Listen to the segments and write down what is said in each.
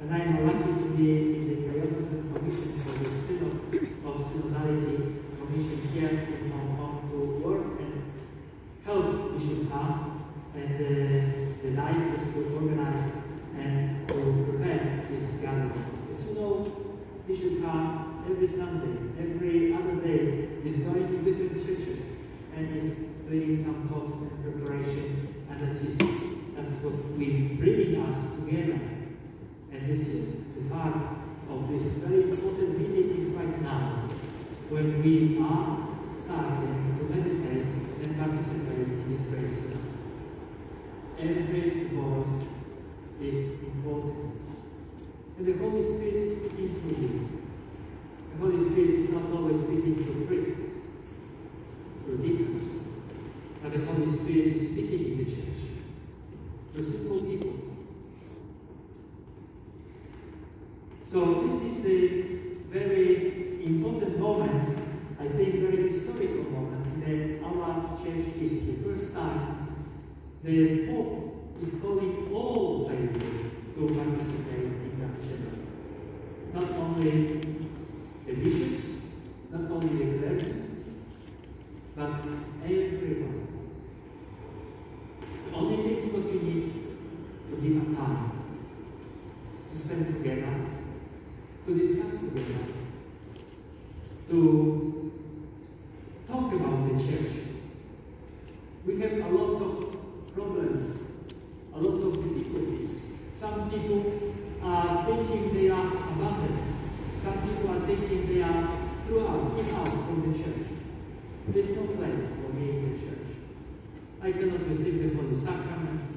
And I am lucky to be in this diocesan commission for the Synod of Synodality commission here in Hong Kong to work and help Bishop Ha and the diocese to organize and to prepare these gatherings. As you know, Bishop Ha every Sunday, every other day is going to different churches and is doing some talks and preparation, and that's what we bringing us together. And this is the part of this very important meeting is right now, when we are starting to meditate and participate in this great synod. Every voice is important. And the Holy Spirit is speaking through you. The Holy Spirit is not always speaking through priests, through deacons, but the Holy Spirit is speaking in the church, through simple people. So this is the very important moment, I think very historical moment in our church history. First time the Pope is calling all faithful to participate in that synod. Not only the bishops, not only the clergy, but everyone. The only thing is what we need to give a time, to spend together, to discuss together, to talk about the church. We have a lot of problems, a lot of difficulties. Some people are thinking they are abandoned. Some people are thinking they are kicked out from the church. There's no place for me in the church. I cannot receive the Holy Sacraments,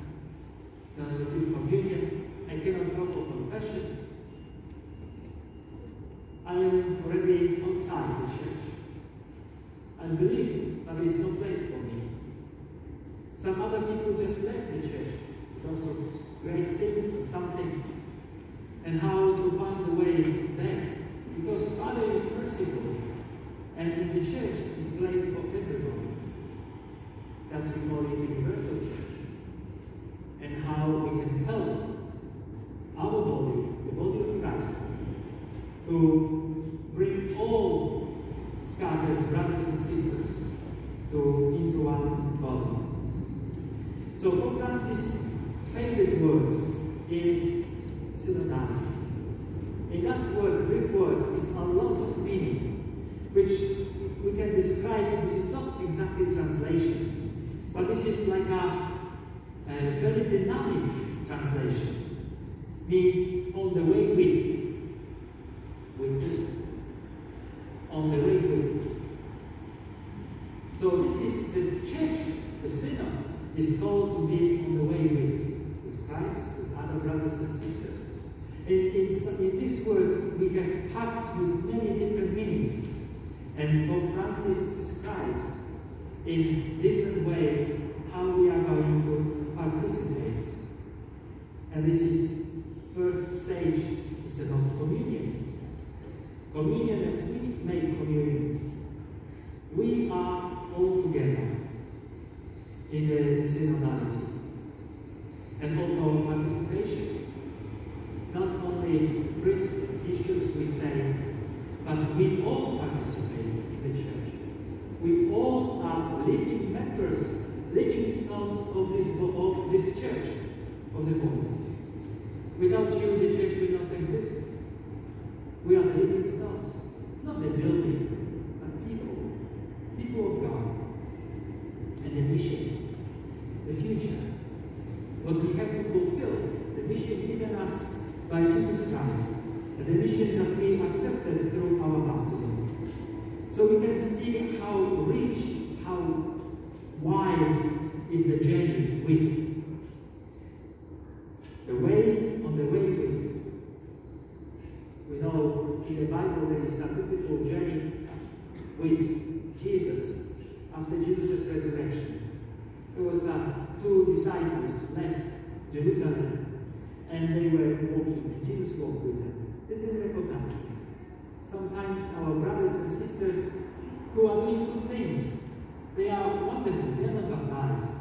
cannot receive communion, I cannot go for confession. I am already outside the church. I believe that there is no place for me. Some other people just left the church because of great sins or something, and how to find the way back. Because Father is merciful, and in the church is a place for everyone. That's we call it universal church. And how we can help our body, the body of Christ, to bring all scattered brothers and sisters into one body. So Pope Francis' favorite words is synodality. In God's words, Greek words, is a lot of meaning, which we can describe. This is not exactly translation, but this is like a very dynamic translation. Means on the way with, on the way with. So this is the church, the synod, is called to be on the way with Christ, with other brothers and sisters. In these words, we have packed with many different meanings, and Pope Francis describes in different ways how we are going to participate. And this is first stage is about communion. Communion, as we make communion, we are all together in the synodality, and also participation. Not only priests and bishops we say, but we all participate in the church. We all are living members, living stones of this church, of the body. Without you, the church will not exist. We are living stones, not the buildings, but people of God. And the mission, the future, what we have to fulfill, the mission given us by Jesus Christ, and the mission that we accepted through our baptism. So we can see how rich, how wide is the journey with. The way on the way with. We know in the Bible there is a beautiful journey with Jesus after Jesus' resurrection. There was two disciples left Jerusalem, and they were walking, and Jesus walked with them. They didn't recognize him. Sometimes our brothers and sisters who are doing good things, they are wonderful, they are not baptized.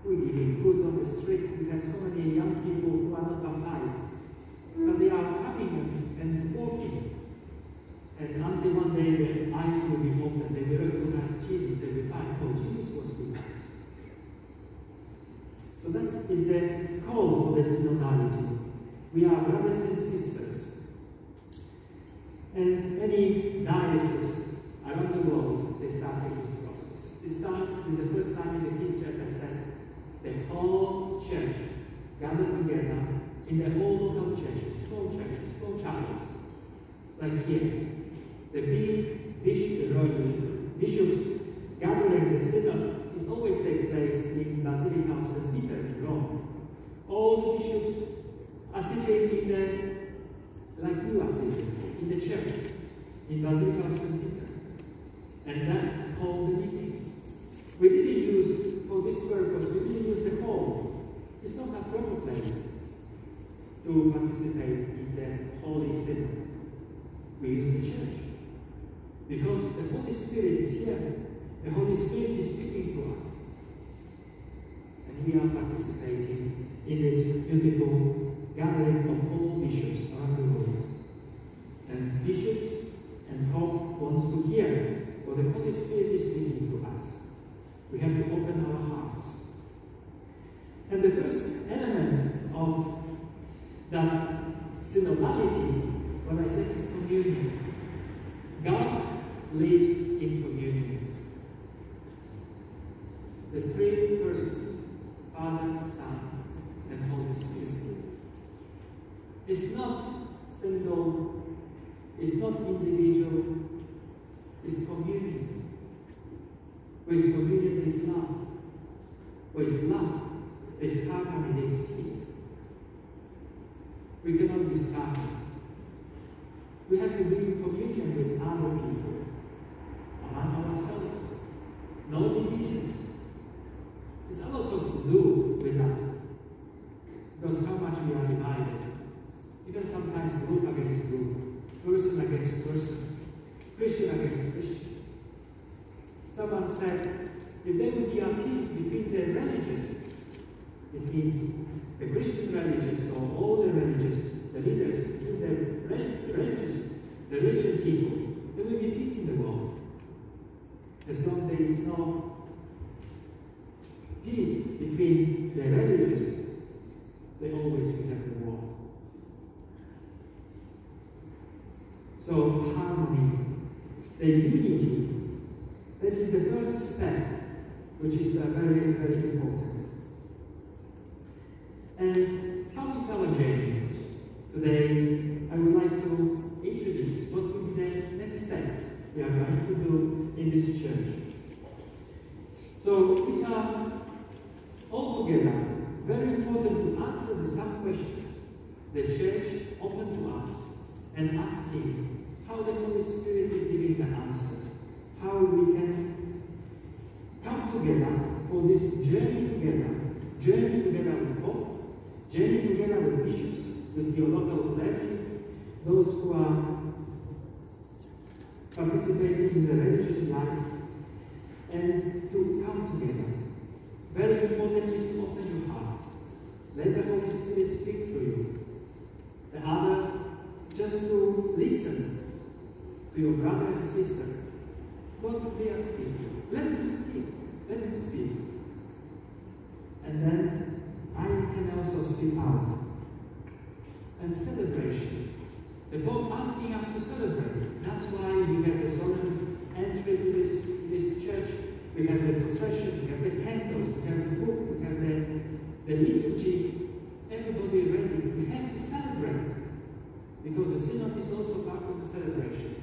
We're giving food on the street. We have so many young people who are not baptized, but they are synodality. We are brothers and sisters. And many dioceses around the world, they started this process. This time is the first time in the history, as I said, the whole church gathered together in the whole local churches, small chapels, like here. The big bishops gathering the synod is always take place in Basilica of St. Peter in Rome. All the bishops are sitting in the, like you are sitting, in the church, in Basilica of St. Peter. And then called the meeting. We didn't use, for this purpose, we didn't use the hall. It's not a proper place to participate in the Holy Synod. We use the church. Because the Holy Spirit is here. The Holy Spirit is speaking to us. And we are participating in this beautiful gathering of all bishops around the world. And bishops and Pope wants to hear what the Holy Spirit is speaking to us. We have to open our hearts. And the first element of that synodality, what I said, is communion. God lives in communion. The three persons, Father, Son, and Holy Spirit. It's not single, it's not individual, it's communion. With communion there is love. With love, there is harmony, there is peace. We cannot be scattered. We have to be in communion with other people, among ourselves. No divisions. There's a lot to do with that. Because how much we are divided. Even sometimes group against group, person against person, Christian against Christian. Someone said, if there would be a peace between the religious, it means the Christian religious or all the religious, the leaders, between the religious, the religion people, there will be peace in the world. As long as there is no peace between the religious, they always will have the war. So harmony, the unity, this is the first step, which is very, very important. And how is our journey? Today, I would like to introduce what will be the next step we are going to do in this church. So we are all together, very important to answer the some questions. The church open to us and asking how the Holy Spirit is giving the answer, how we can come together for this journey together with Pope, journey together with bishops, with your local clergy, those who are participating in the religious life, and to come together. Very important is to open your heart. Let the Holy Spirit speak through you. The other, just to listen to your brother and sister. What do they speak? Let him speak. Let him speak. And then I can also speak out. And celebration. The Pope asking us to celebrate. That's why we have the solemn entry to this church. We have the procession, we have the candles, we have the book, we have the liturgy. Everybody ready. We have to celebrate. Because the synod is also part of the celebration.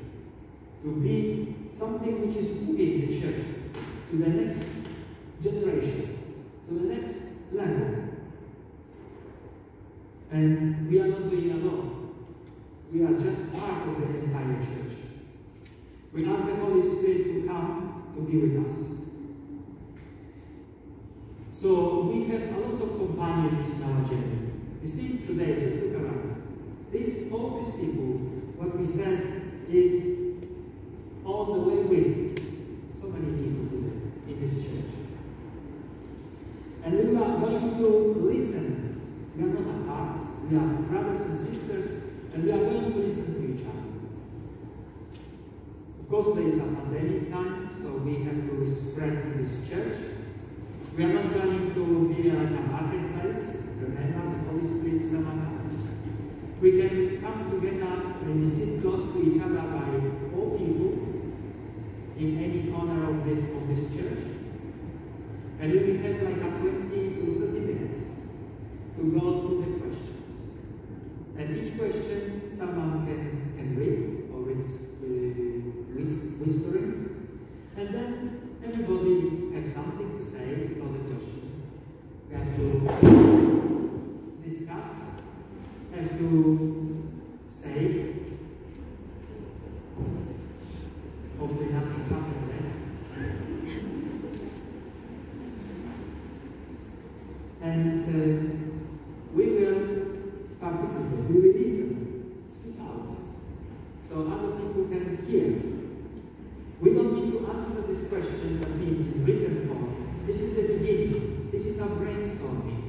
To be something which is moving the church to the next generation, to the next level. And we are not doing alone. We are just part of the entire church. We ask the Holy Spirit to come to be with us. So we have a lot of companions in our journey. You see today, just look around. All these people, what we said is all the way with so many people today in this church. And we are going to listen. We are not apart. We are brothers and sisters, and we are going to listen to each other. Of course, there is a pandemic time, so we have to spread in this church. We are not going to be like a marketplace. Remember, the Holy Spirit We can come together and we sit close to each other by 4 people in any corner of this church. And we will have like a 20 to 30 minutes to go through the questions. And each question someone can read, or it's whispering. And then everybody has something to say about the question. We have to discuss, have to say. Hopefully nothing happened there. And we will participate, we will listen, speak out, so other people can hear. We don't need to answer these questions that means in written form. This is the beginning. This is our brainstorming.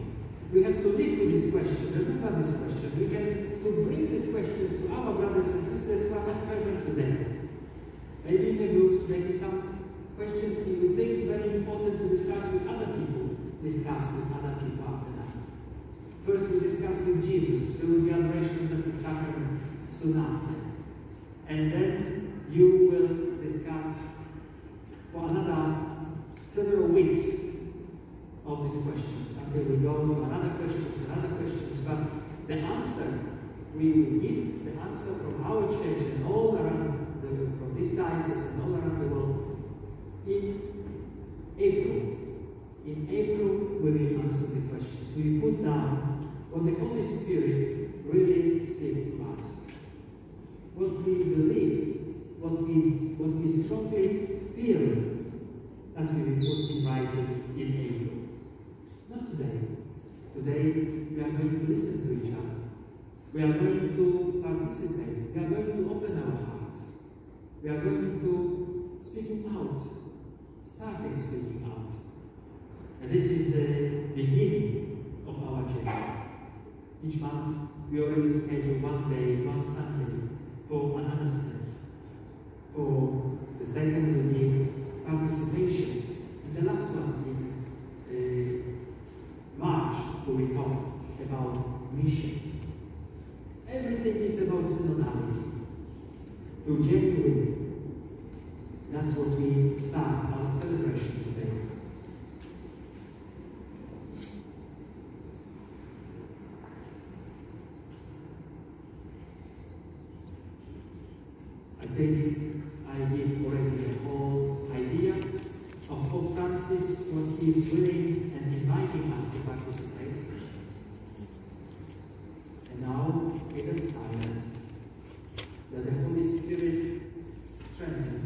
We have to live with this question. Remember this question. We can bring these questions to our brothers and sisters who are not present today. Maybe in the groups, maybe some questions you would think very important to discuss with other people. Discuss with other people after that. First we discuss with Jesus. There will be adoration of the sacrament soon after. And then you will discuss for another several weeks of these questions. Until we go to another questions. But the answer we will give, the answer from our church and all around from this diocese and all around the world in April. In April, we will answer the questions. We will put down what the Holy Spirit really speaks to us. What we believe, what we strongly feel, that we will put in writing in April. Not today. Today, we are going to listen to each other. We are going to participate. We are going to open our hearts. We are going to speaking out, starting speaking out. And this is the beginning of our journey. Each month, we already schedule one day, one Sunday for another step. For the second will be participation. And the last one in March, we will talk about mission. Everything is about synodality. To genuine. That's what we start our celebration today. I think I give already the whole idea of Pope Francis, what he is willing and inviting us to participate. And now, in silence, that the Holy Spirit strengthen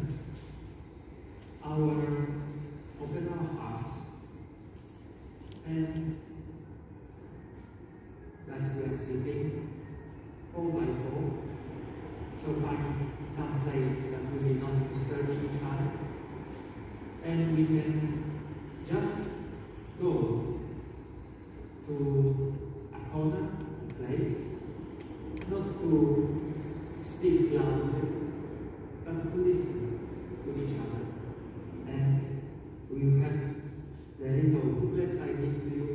open our hearts, and as we are sitting 4 by 4, so find some place that we will not disturb each other, and we can just go to a corner, a place, not to speak loudly, but to listen to each other. And we have the little booklets I give to you,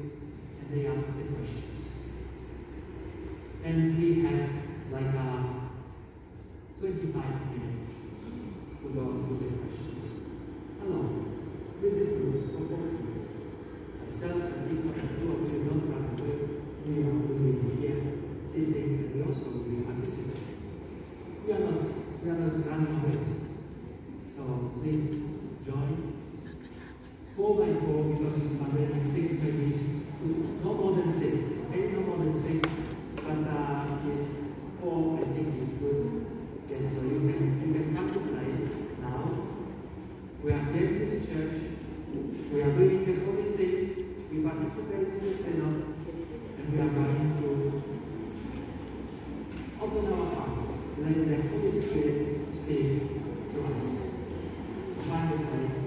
and they are the questions. And we have like 25 minutes to go through the questions. Alone, with these groups of people. Myself and different two of you don't run away. We will be here sitting, and we also will be participating. We are not running away. So please join. 4 by 4, because it's pandemic, 6 maybe, no more than 6, okay? No more than 6, but it's 4, I think is good. Yes, so you can come to place now. We are here in this church. We are doing the holy thing. We participate in the synod, and we are going to open our hearts, let the Holy Spirit speak to us. So find a place.